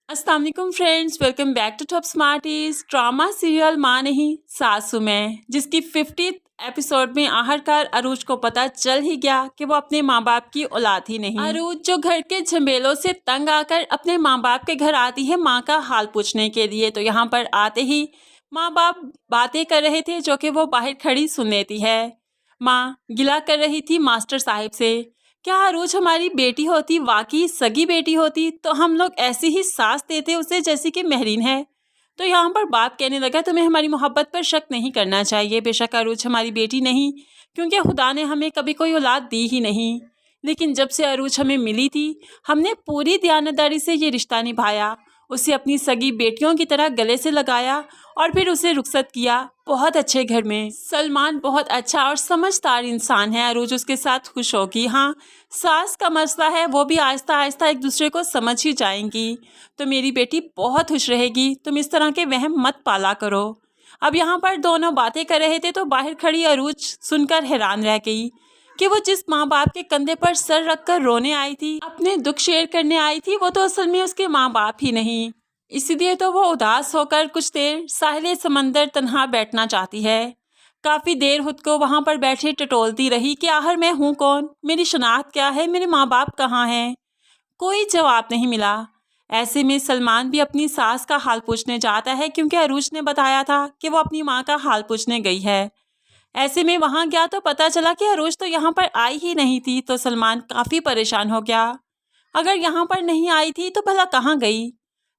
अस्सलाम वालेकुम friends, welcome back to top smarties. Drama serial माँ नहीं सासू मैं, जिसकी 50th एपिसोड में आखिरकार अरूज को पता चल ही गया कि वो अपने माँ बाप की औलाद ही नहीं। अरूज जो घर के झमेलों से तंग आकर अपने माँ बाप के घर आती है माँ का हाल पूछने के लिए, तो यहाँ पर आते ही माँ बाप बातें कर रहे थे जो कि वो बाहर खड़ी सुन लेती है। माँ गिला कर रही थी मास्टर साहिब से, क्या अरूज हमारी बेटी होती, वाकई सगी बेटी होती, तो हम लोग ऐसी ही सास देते उसे जैसी कि महरीन है। तो यहाँ पर बाप कहने लगा, तुम्हें हमारी मोहब्बत पर शक नहीं करना चाहिए। बेशक अरूज हमारी बेटी नहीं, क्योंकि खुदा ने हमें कभी कोई औलाद दी ही नहीं, लेकिन जब से अरूज हमें मिली थी हमने पूरी दयानतदारी से ये रिश्ता निभाया, उसे अपनी सगी बेटियों की तरह गले से लगाया और फिर उसे रुखसत किया बहुत अच्छे घर में। सलमान बहुत अच्छा और समझदार इंसान है, अरूज उसके साथ खुश होगी। हाँ, सास का मसला है, वो भी आहिस्ता आहिस्ता एक दूसरे को समझ ही जाएंगी, तो मेरी बेटी बहुत खुश रहेगी। तुम इस तरह के वहम मत पाला करो। अब यहाँ पर दोनों बातें कर रहे थे तो बाहर खड़ी अरूज सुनकर हैरान रह गई कि वो जिस माँ बाप के कंधे पर सर रखकर रोने आई थी, अपने दुख शेयर करने आई थी, वो तो असल में उसके माँ बाप ही नहीं। इसीलिए तो वो उदास होकर कुछ देर साहिल समंदर तन्हा बैठना चाहती है। काफ़ी देर खुद को वहाँ पर बैठे टटोलती रही कि आखिर मैं हूँ कौन, मेरी शनाख्त क्या है, मेरे माँ बाप कहाँ हैं। कोई जवाब नहीं मिला। ऐसे में सलमान भी अपनी सास का हाल पूछने जाता है, क्योंकि अरूज ने बताया था कि वो अपनी माँ का हाल पूछने गई है। ऐसे में वहाँ गया तो पता चला कि अरूज तो यहाँ पर आई ही नहीं थी, तो सलमान काफ़ी परेशान हो गया। अगर यहाँ पर नहीं आई थी तो भला कहाँ गई।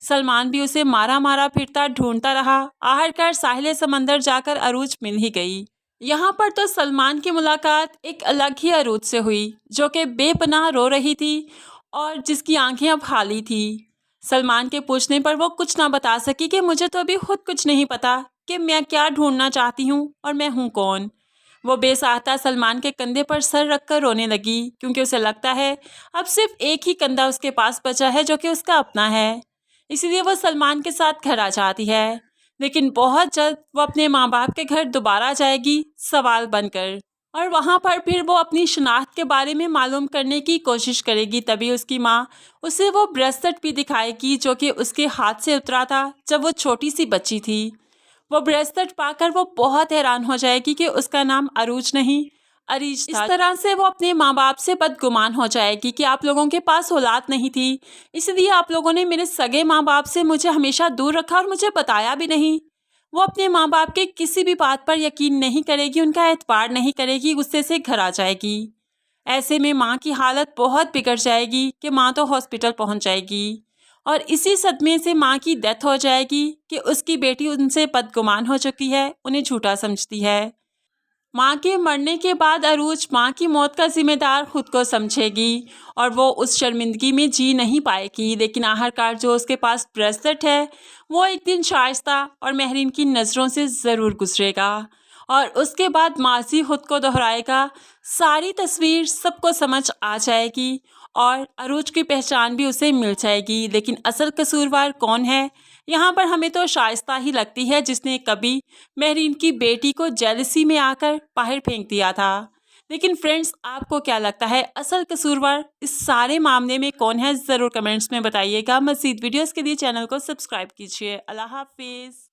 सलमान भी उसे मारा मारा फिरता ढूंढता रहा। आखिरकार साहिल समंदर जाकर अरूज मिल ही गई। यहाँ पर तो सलमान की मुलाकात एक अलग ही अरूज से हुई, जो कि बेपनाह रो रही थी और जिसकी आंखें अब खाली थी। सलमान के पूछने पर वो कुछ ना बता सकी कि मुझे तो अभी खुद कुछ नहीं पता कि मैं क्या ढूंढना चाहती हूँ और मैं हूँ कौन। वो बेसहारा सलमान के कंधे पर सर रखकर रोने लगी, क्योंकि उसे लगता है अब सिर्फ एक ही कंधा उसके पास बचा है जो कि उसका अपना है। इसीलिए वो सलमान के साथ घर आ जाती है, लेकिन बहुत जल्द वो अपने माँ बाप के घर दोबारा जाएगी सवाल बनकर, और वहाँ पर फिर वो अपनी शनाख्त के बारे में मालूम करने की कोशिश करेगी। तभी उसकी माँ उसे वो ब्रेसलेट भी दिखाएगी जो कि उसके हाथ से उतरा था जब वो छोटी सी बच्ची थी। वो ब्रेसलेट पाकर वो बहुत हैरान हो जाएगी कि उसका नाम अरूज नहीं अरीज था। इस तरह से वो अपने माँ बाप से बदगुमान हो जाएगी कि आप लोगों के पास औलाद नहीं थी, इसलिए आप लोगों ने मेरे सगे माँ बाप से मुझे हमेशा दूर रखा और मुझे बताया भी नहीं। वो अपने माँ बाप के किसी भी बात पर यकीन नहीं करेगी, उनका एतबार नहीं करेगी, गुस्से से घर आ जाएगी। ऐसे में माँ की हालत बहुत बिगड़ जाएगी कि माँ तो हॉस्पिटल पहुँच जाएगी, और इसी सदमे से माँ की डेथ हो जाएगी कि उसकी बेटी उनसे बदगुमान हो चुकी है, उन्हें झूठा समझती है। माँ के मरने के बाद अरूज माँ की मौत का जिम्मेदार खुद को समझेगी और वो उस शर्मिंदगी में जी नहीं पाएगी, लेकिन आखिरकार जो उसके पास ब्रेसलेट है वो एक दिन शाइस्ता और महरीन की नज़रों से ज़रूर गुजरेगा, और उसके बाद माजी खुद को दोहराएगा। सारी तस्वीर सबको समझ आ जाएगी और अरूज की पहचान भी उसे मिल जाएगी। लेकिन असल कसूरवार कौन है, यहाँ पर हमें तो शाइस्ता ही लगती है, जिसने कभी महरीन की बेटी को जेलसी में आकर बाहर फेंक दिया था। लेकिन फ्रेंड्स, आपको क्या लगता है असल कसूरवार इस सारे मामले में कौन है, ज़रूर कमेंट्स में बताइएगा। मज़ीद वीडियोस के लिए चैनल को सब्सक्राइब कीजिए। अल्लाह हाफिज़।